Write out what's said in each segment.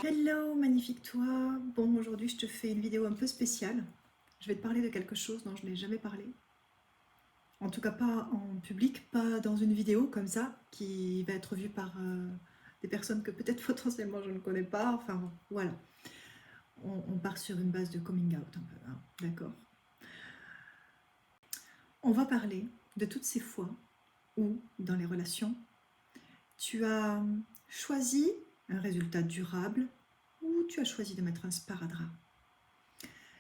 Hello, magnifique toi. Bon, aujourd'hui, je te fais une vidéo un peu spéciale. Je vais te parler de quelque chose dont je n'ai jamais parlé. En tout cas, pas en public, pas dans une vidéo comme ça, qui va être vue par des personnes que peut-être potentiellement je ne connais pas. Enfin, bon, voilà. On part sur une base de coming out un peu, hein, d'accord? On va parler de toutes ces fois où, dans les relations, tu as choisi un résultat durable ou tu as choisi de mettre un sparadrap.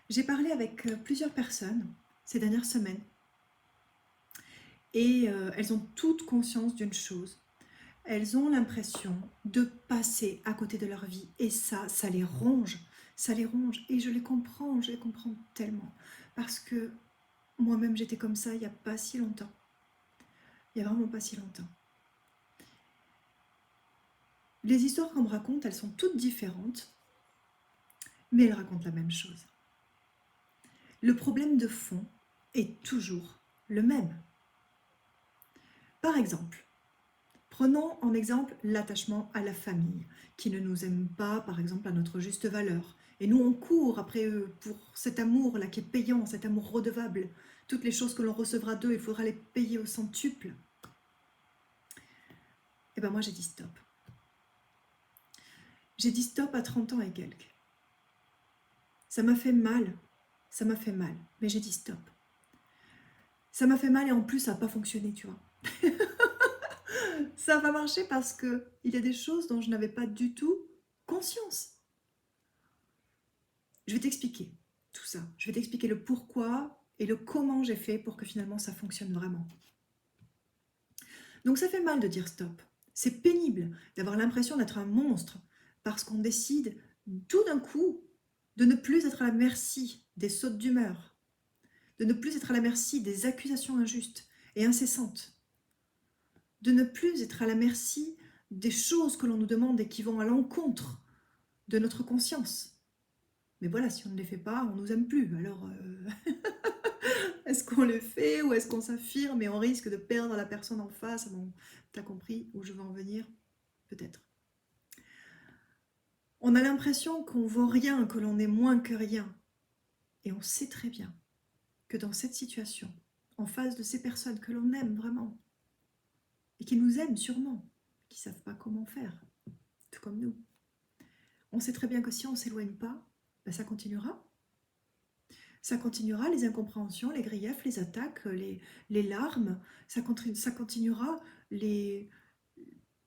J'ai parlé avec plusieurs personnes ces dernières semaines et elles ont toutes conscience d'une chose. Elles ont l'impression de passer à côté de leur vie et ça les ronge. Ça les ronge et je les comprends tellement. Parce que moi-même j'étais comme ça il n'y a pas si longtemps. Il n'y a vraiment pas si longtemps. Les histoires qu'on me raconte, elles sont toutes différentes, mais elles racontent la même chose. Le problème de fond est toujours le même. Par exemple, prenons en exemple l'attachement à la famille, qui ne nous aime pas, par exemple, à notre juste valeur. Et nous, on court après eux pour cet amour-là qui est payant, cet amour redevable. Toutes les choses que l'on recevra d'eux, il faudra les payer au centuple. Et ben moi, j'ai dit stop. J'ai dit stop à 30 ans et quelques. Ça m'a fait mal, mais j'ai dit stop. Ça m'a fait mal et en plus, ça n'a pas fonctionné, tu vois. Ça n'a pas marché parce qu'il y a des choses dont je n'avais pas du tout conscience. Je vais t'expliquer tout ça. Je vais t'expliquer le pourquoi et le comment j'ai fait pour que finalement ça fonctionne vraiment. Donc ça fait mal de dire stop. C'est pénible d'avoir l'impression d'être un monstre parce qu'on décide tout d'un coup de ne plus être à la merci des sautes d'humeur, de ne plus être à la merci des accusations injustes et incessantes, de ne plus être à la merci des choses que l'on nous demande et qui vont à l'encontre de notre conscience. Mais voilà, si on ne les fait pas, on ne nous aime plus. Alors, est-ce qu'on le fait ou est-ce qu'on s'affirme et on risque de perdre la personne en face? Bon, t'as compris où je veux en venir? Peut-être. On a l'impression qu'on vaut rien, que l'on est moins que rien. Et on sait très bien que dans cette situation, en face de ces personnes que l'on aime vraiment, et qui nous aiment sûrement, qui ne savent pas comment faire, tout comme nous, on sait très bien que si on ne s'éloigne pas, ben ça continuera. Ça continuera, les incompréhensions, les griefs, les attaques, les larmes, ça continuera, les...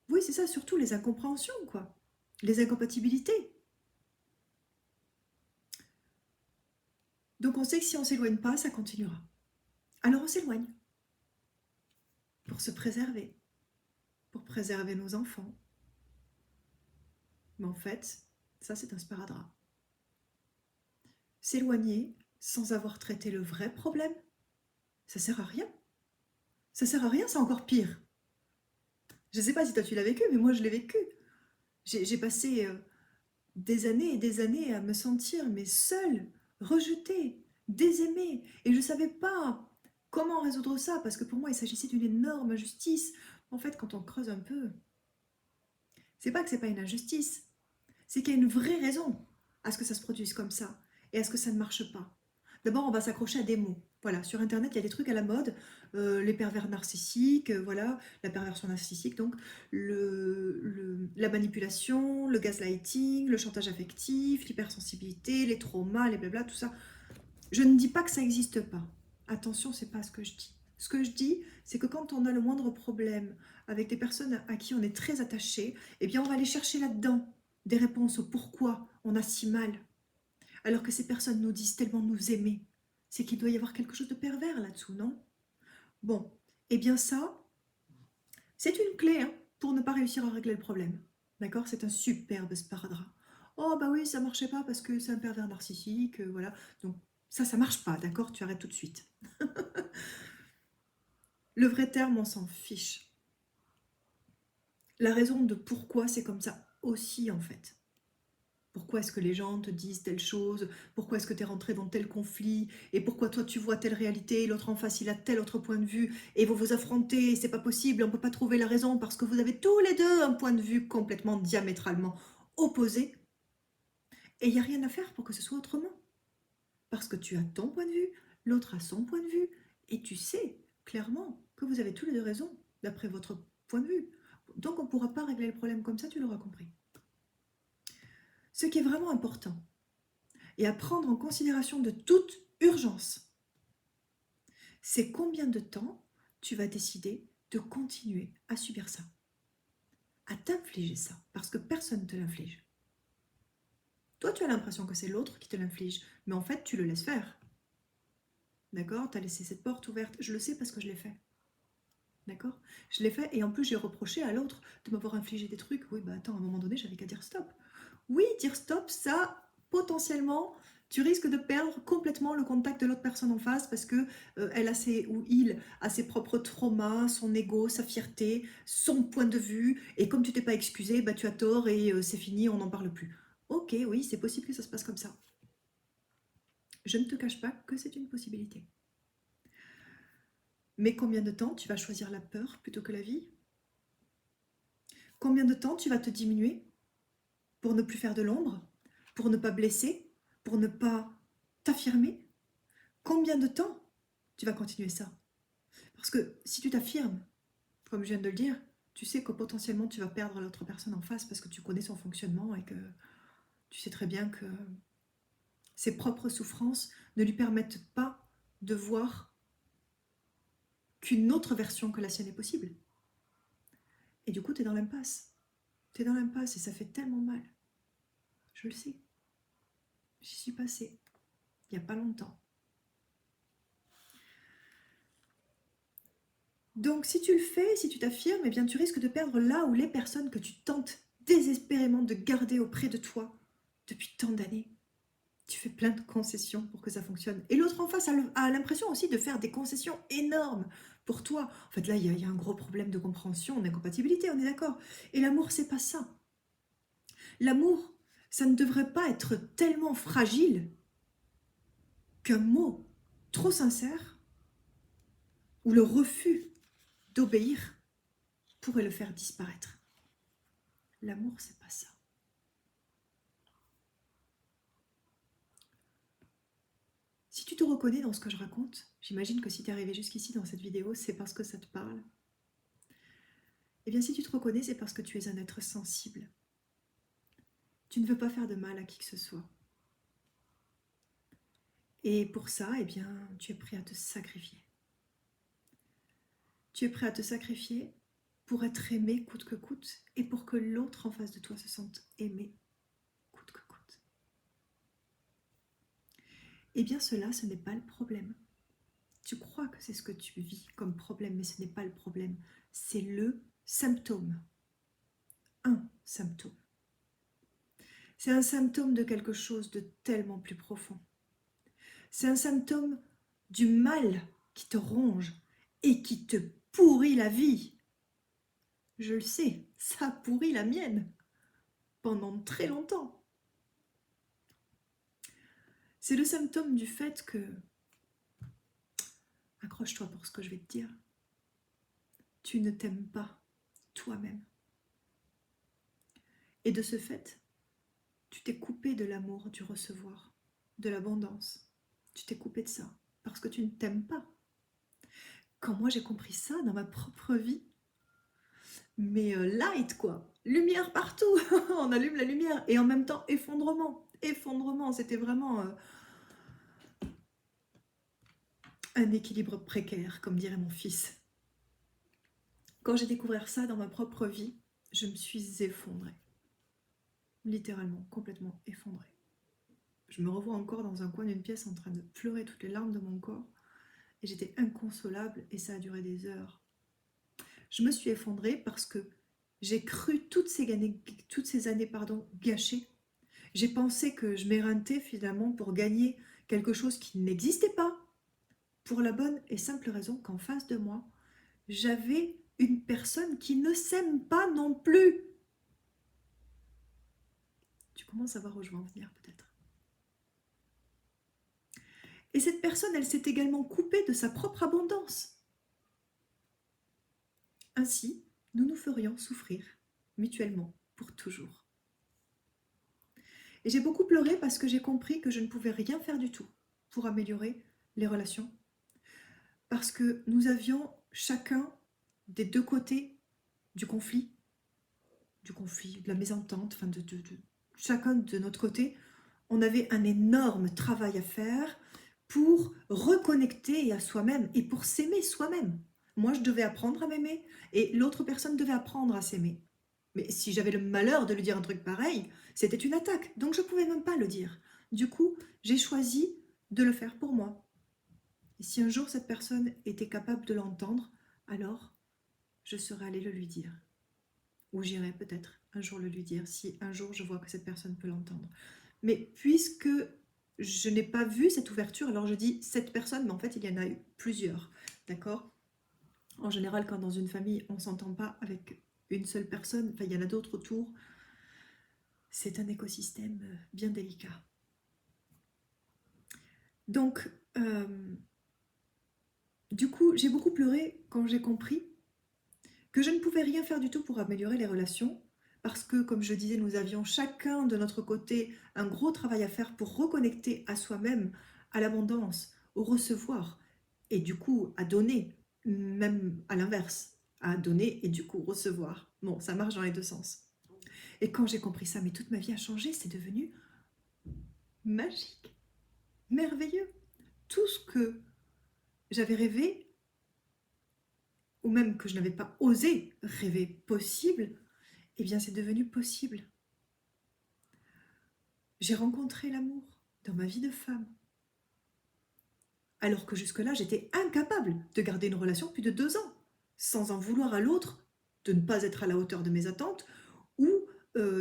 Oui, c'est ça, surtout les incompréhensions, quoi. Les incompatibilités. Donc on sait que si on ne s'éloigne pas, ça continuera. Alors on s'éloigne pour se préserver, pour préserver nos enfants. Mais en fait, ça c'est un sparadrap. S'éloigner sans avoir traité le vrai problème, ça sert à rien. Ça sert à rien, c'est encore pire. Je ne sais pas si toi tu l'as vécu, mais moi je l'ai vécu. J'ai passé des années et des années à me sentir mais seule, rejetée, désaimée. Et je ne savais pas comment résoudre ça, parce que pour moi il s'agissait d'une énorme injustice. En fait, quand on creuse un peu, c'est pas que c'est pas une injustice, c'est qu'il y a une vraie raison à ce que ça se produise comme ça et à ce que ça ne marche pas. D'abord, on va s'accrocher à des mots. Voilà, sur Internet, il y a des trucs à la mode, les pervers narcissiques, voilà, la perversion narcissique, donc la manipulation, le gaslighting, le chantage affectif, l'hypersensibilité, les traumas, les blabla, tout ça. Je ne dis pas que ça n'existe pas. Attention, c'est pas ce que je dis. Ce que je dis, c'est que quand on a le moindre problème avec des personnes à qui on est très attaché, eh bien, on va aller chercher là-dedans des réponses au pourquoi on a si mal. Alors que ces personnes nous disent tellement nous aimer. C'est qu'il doit y avoir quelque chose de pervers là-dessous, non? Bon, eh bien ça, c'est une clé hein, pour ne pas réussir à régler le problème. D'accord? C'est un superbe sparadrap. Oh bah oui, ça marchait pas parce que c'est un pervers narcissique, voilà. Donc ça marche pas, d'accord? Tu arrêtes tout de suite. Le vrai terme, on s'en fiche. La raison de pourquoi c'est comme ça aussi, en fait. Pourquoi est-ce que les gens te disent telle chose? Pourquoi est-ce que tu es rentré dans tel conflit? Et pourquoi toi tu vois telle réalité, l'autre en face il a tel autre point de vue, et vous vous affrontez, c'est pas possible, on peut pas trouver la raison parce que vous avez tous les deux un point de vue complètement diamétralement opposé. Et il n'y a rien à faire pour que ce soit autrement. Parce que tu as ton point de vue, l'autre a son point de vue, et tu sais clairement que vous avez tous les deux raison, d'après votre point de vue. Donc on ne pourra pas régler le problème comme ça, tu l'auras compris. Ce qui est vraiment important, et à prendre en considération de toute urgence, c'est combien de temps tu vas décider de continuer à subir ça, à t'infliger ça, parce que personne ne te l'inflige. Toi, tu as l'impression que c'est l'autre qui te l'inflige, mais en fait, tu le laisses faire. D'accord? Tu as laissé cette porte ouverte. Je le sais parce que je l'ai fait. D'accord? Je l'ai fait et en plus, j'ai reproché à l'autre de m'avoir infligé des trucs. Oui, bah attends, à un moment donné, j'avais qu'à dire stop. Oui, dire stop, ça, potentiellement, tu risques de perdre complètement le contact de l'autre personne en face parce que elle a ses, ou il a ses propres traumas, son ego, sa fierté, son point de vue. Et comme tu t'es pas excusé, bah tu as tort et c'est fini, on n'en parle plus. Ok, oui, c'est possible que ça se passe comme ça. Je ne te cache pas que c'est une possibilité. Mais combien de temps tu vas choisir la peur plutôt que la vie? Combien de temps tu vas te diminuer pour ne plus faire de l'ombre, pour ne pas blesser, pour ne pas t'affirmer? Combien de temps tu vas continuer ça? Parce que si tu t'affirmes, comme je viens de le dire, tu sais que potentiellement tu vas perdre l'autre personne en face parce que tu connais son fonctionnement et que tu sais très bien que ses propres souffrances ne lui permettent pas de voir qu'une autre version que la sienne est possible. Et du coup, tu es dans l'impasse. Tu es dans l'impasse et ça fait tellement mal. Je le sais. J'y suis passée. Il n'y a pas longtemps. Donc si tu le fais, si tu t'affirmes, eh bien tu risques de perdre là où les personnes que tu tentes désespérément de garder auprès de toi depuis tant d'années. Tu fais plein de concessions pour que ça fonctionne. Et l'autre en face a l'impression aussi de faire des concessions énormes pour toi. En fait, là, il y a un gros problème de compréhension, d'incompatibilité, on est d'accord. Et l'amour, c'est pas ça. L'amour, ça ne devrait pas être tellement fragile qu'un mot trop sincère ou le refus d'obéir pourrait le faire disparaître. L'amour, c'est pas ça. Si tu te reconnais dans ce que je raconte, j'imagine que si tu es arrivé jusqu'ici dans cette vidéo, c'est parce que ça te parle. Eh bien, si tu te reconnais, c'est parce que tu es un être sensible. Tu ne veux pas faire de mal à qui que ce soit. Et pour ça, eh bien, tu es prêt à te sacrifier. Tu es prêt à te sacrifier pour être aimé coûte que coûte et pour que l'autre en face de toi se sente aimé coûte que coûte. Eh bien, cela, ce n'est pas le problème. Tu crois que c'est ce que tu vis comme problème, mais ce n'est pas le problème. C'est le symptôme. Un symptôme. C'est un symptôme de quelque chose de tellement plus profond. C'est un symptôme du mal qui te ronge et qui te pourrit la vie. Je le sais, ça pourrit la mienne pendant très longtemps. C'est le symptôme du fait que, accroche-toi pour ce que je vais te dire, tu ne t'aimes pas toi-même. Et de ce fait, tu t'es coupé de l'amour, du recevoir, de l'abondance. Tu t'es coupé de ça parce que tu ne t'aimes pas. Quand moi j'ai compris ça dans ma propre vie, mais light quoi, lumière partout, on allume la lumière et en même temps effondrement, c'était vraiment un équilibre précaire comme dirait mon fils. Quand j'ai découvert ça dans ma propre vie, je me suis effondrée, littéralement, complètement effondrée. Je me revois encore dans un coin d'une pièce en train de pleurer toutes les larmes de mon corps et j'étais inconsolable et ça a duré des heures. Je me suis effondrée parce que j'ai cru toutes ces années gâchées. J'ai pensé que je m'éreintais finalement pour gagner quelque chose qui n'existait pas, pour la bonne et simple raison qu'en face de moi, j'avais une personne qui ne s'aime pas non plus. Tu commences à voir où je veux en venir peut-être. Et cette personne, elle s'est également coupée de sa propre abondance. Ainsi, nous nous ferions souffrir mutuellement pour toujours. Et j'ai beaucoup pleuré parce que j'ai compris que je ne pouvais rien faire du tout pour améliorer les relations. Parce que nous avions chacun des deux côtés du conflit, de la mésentente, enfin chacun de notre côté, on avait un énorme travail à faire pour reconnecter à soi-même et pour s'aimer soi-même. Moi, je devais apprendre à m'aimer et l'autre personne devait apprendre à s'aimer. Mais si j'avais le malheur de lui dire un truc pareil, c'était une attaque, donc je ne pouvais même pas le dire. Du coup, j'ai choisi de le faire pour moi. Et si un jour cette personne était capable de l'entendre, alors je serais allée le lui dire. Ou j'irai peut-être un jour le lui dire, si un jour je vois que cette personne peut l'entendre. Mais puisque je n'ai pas vu cette ouverture, alors je dis cette personne, mais en fait il y en a eu plusieurs, d'accord? En général, quand dans une famille on ne s'entend pas avec une seule personne, enfin il y en a d'autres autour, c'est un écosystème bien délicat. Donc, du coup, j'ai beaucoup pleuré quand j'ai compris que je ne pouvais rien faire du tout pour améliorer les relations, parce que, comme je disais, nous avions chacun de notre côté un gros travail à faire pour reconnecter à soi-même, à l'abondance, au recevoir, et du coup à donner, même à l'inverse, à donner et du coup recevoir. Bon, ça marche dans les deux sens. Et quand j'ai compris ça, mais toute ma vie a changé, c'est devenu magique, merveilleux. Tout ce que j'avais rêvé, ou même que je n'avais pas osé rêver possible, eh bien c'est devenu possible. J'ai rencontré l'amour dans ma vie de femme. Alors que jusque-là, j'étais incapable de garder une relation plus de 2 ans, sans en vouloir à l'autre de ne pas être à la hauteur de mes attentes, ou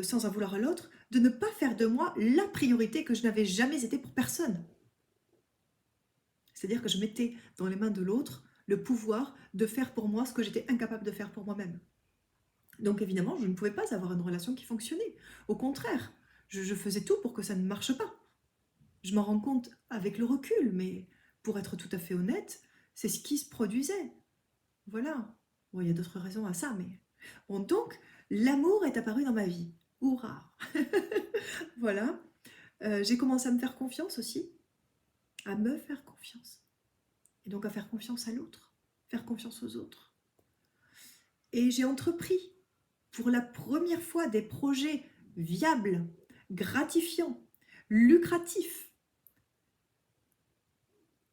sans en vouloir à l'autre de ne pas faire de moi la priorité que je n'avais jamais été pour personne. C'est-à-dire que je mettais dans les mains de l'autre le pouvoir de faire pour moi ce que j'étais incapable de faire pour moi-même. Donc évidemment, je ne pouvais pas avoir une relation qui fonctionnait. Au contraire, je faisais tout pour que ça ne marche pas. Je m'en rends compte avec le recul, mais pour être tout à fait honnête, c'est ce qui se produisait. Voilà. Bon, il y a d'autres raisons à ça, mais... Bon, donc, l'amour est apparu dans ma vie. Hurrah. Voilà. J'ai commencé à me faire confiance aussi, à me faire confiance. Et donc à faire confiance à l'autre, faire confiance aux autres. Et j'ai entrepris pour la première fois des projets viables, gratifiants, lucratifs.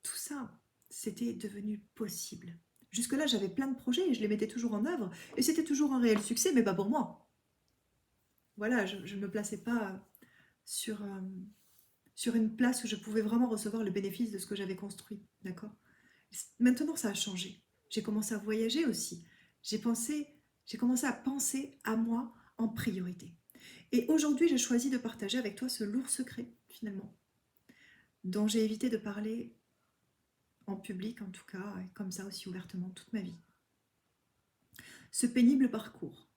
Tout ça, c'était devenu possible. Jusque-là, j'avais plein de projets et je les mettais toujours en œuvre et c'était toujours un réel succès, mais pas pour moi. Voilà, je ne me plaçais pas sur, sur une place où je pouvais vraiment recevoir le bénéfice de ce que j'avais construit, d'accord? Maintenant, ça a changé. J'ai commencé à voyager aussi. J'ai commencé à penser à moi en priorité. Et aujourd'hui, j'ai choisi de partager avec toi ce lourd secret, finalement, dont j'ai évité de parler en public, en tout cas, et comme ça aussi ouvertement toute ma vie. Ce pénible parcours,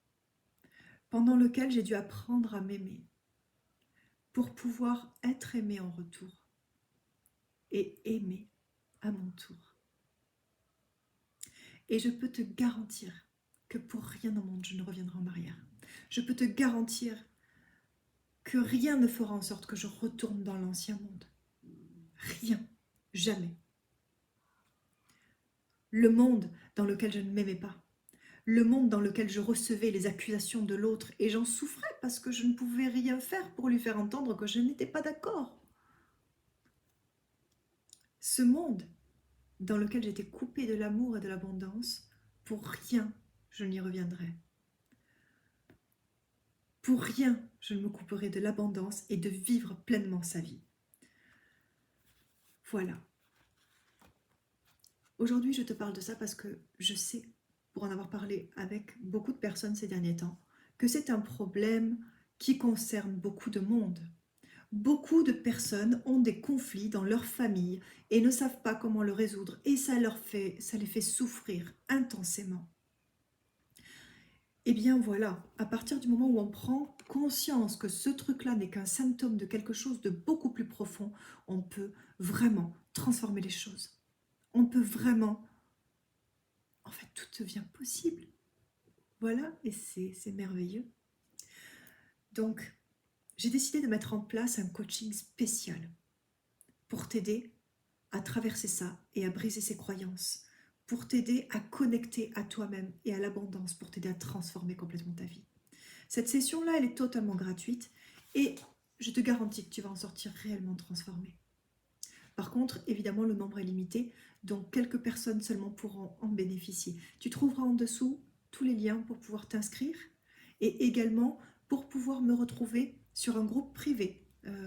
pendant lequel j'ai dû apprendre à m'aimer, pour pouvoir être aimée en retour, et aimer à mon tour. Et je peux te garantir que pour rien au monde, je ne reviendrai en arrière. Je peux te garantir que rien ne fera en sorte que je retourne dans l'ancien monde. Rien. Jamais. Le monde dans lequel je ne m'aimais pas. Le monde dans lequel je recevais les accusations de l'autre et j'en souffrais parce que je ne pouvais rien faire pour lui faire entendre que je n'étais pas d'accord. Ce monde dans lequel j'étais coupée de l'amour et de l'abondance, pour rien je n'y reviendrai. Pour rien je ne me couperai de l'abondance et de vivre pleinement sa vie. Voilà. Aujourd'hui, je te parle de ça parce que je sais, pour en avoir parlé avec beaucoup de personnes ces derniers temps, que c'est un problème qui concerne beaucoup de monde. Beaucoup de personnes ont des conflits dans leur famille et ne savent pas comment le résoudre et ça les fait souffrir intensément. Eh bien voilà, à partir du moment où on prend conscience que ce truc-là n'est qu'un symptôme de quelque chose de beaucoup plus profond, on peut vraiment transformer les choses. On peut vraiment... En fait, tout devient possible. Voilà, et c'est merveilleux. Donc, j'ai décidé de mettre en place un coaching spécial pour t'aider à traverser ça et à briser ses croyances, pour t'aider à connecter à toi-même et à l'abondance, pour t'aider à transformer complètement ta vie. Cette session-là, elle est totalement gratuite et je te garantis que tu vas en sortir réellement transformé. Par contre, évidemment, le nombre est limité, donc quelques personnes seulement pourront en bénéficier. Tu trouveras en dessous tous les liens pour pouvoir t'inscrire et également pour pouvoir me retrouver sur un groupe privé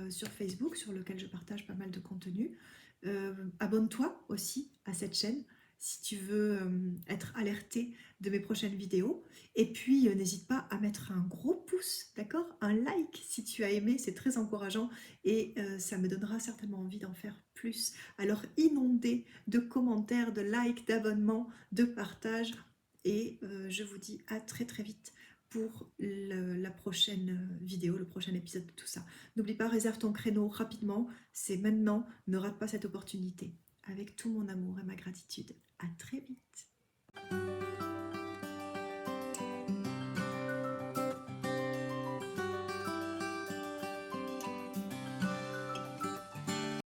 sur Facebook sur lequel je partage pas mal de contenu. Abonne-toi aussi à cette chaîne si tu veux être alerté de mes prochaines vidéos. Et puis, n'hésite pas à mettre un gros pouce, d'accord? Un like si tu as aimé, c'est très encourageant et ça me donnera certainement envie d'en faire plus. Alors, inondez de commentaires, de likes, d'abonnements, de partages et je vous dis à très très vite pour la prochaine vidéo, le prochain épisode de tout ça. N'oublie pas, réserve ton créneau rapidement, c'est maintenant, ne rate pas cette opportunité. Avec tout mon amour et ma gratitude. À très vite.